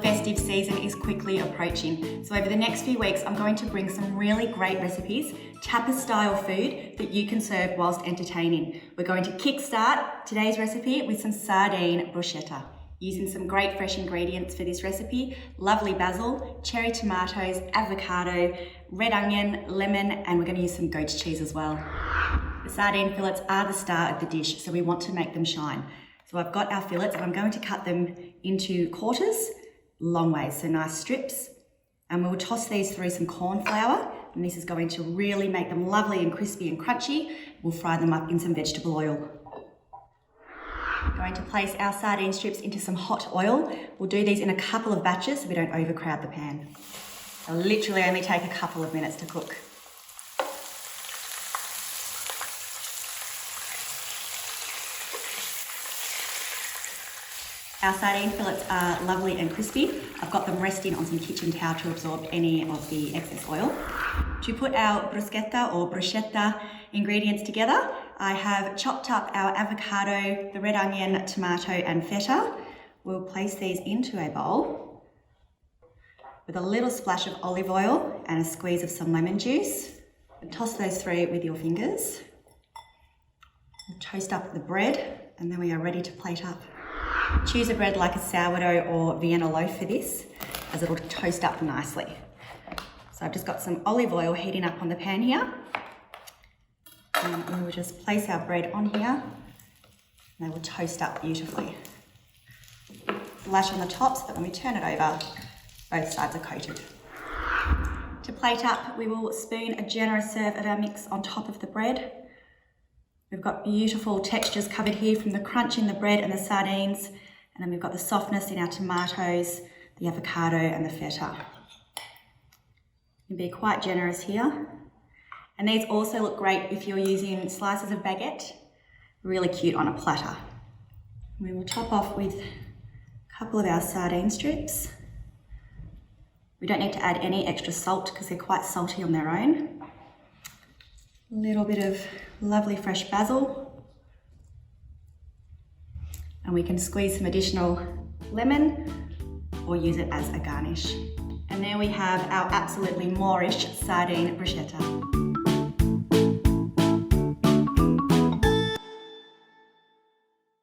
festive season is quickly approaching. So over the next few weeks, I'm going to bring some really great recipes, tapas-style food that you can serve whilst entertaining. We're going to kickstart today's recipe with some sardine bruschetta. Using some great fresh ingredients for this recipe, lovely basil, cherry tomatoes, avocado, red onion, lemon, and we're going to use some goat's cheese as well. The sardine fillets are the star of the dish, so we want to make them shine. So I've got our fillets and I'm going to cut them into quarters, long ways, so nice strips. And we'll toss these through some corn flour, and this is going to really make them lovely and crispy and crunchy. We'll fry them up in some vegetable oil. Going to place our sardine strips into some hot oil. We'll do these in a couple of batches so we don't overcrowd the pan. They'll literally only take a couple of minutes to cook. Our sardine fillets are lovely and crispy. I've got them resting on some kitchen towel to absorb any of the excess oil. To put our bruschetta or bruschetta ingredients together, I have chopped up our avocado, the red onion, tomato and feta. We'll place these into a bowl with a little splash of olive oil and a squeeze of some lemon juice. And toss those through with your fingers. We'll toast up the bread and then we are ready to plate up. Choose a bread like a sourdough or Vienna loaf for this, as it'll toast up nicely. So I've just got some olive oil heating up on the pan here. And we will just place our bread on here and they will toast up beautifully. Lash on the top so that when we turn it over, both sides are coated. To plate up, we will spoon a generous serve of our mix on top of the bread. We've got beautiful textures covered here from the crunch in the bread and the sardines, and then we've got the softness in our tomatoes, the avocado and the feta. You can be quite generous here. And these also look great if you're using slices of baguette, really cute on a platter. We will top off with a couple of our sardine strips. We don't need to add any extra salt because they're quite salty on their own. A little bit of lovely fresh basil. And we can squeeze some additional lemon or use it as a garnish. And there we have our absolutely Moorish sardine bruschetta.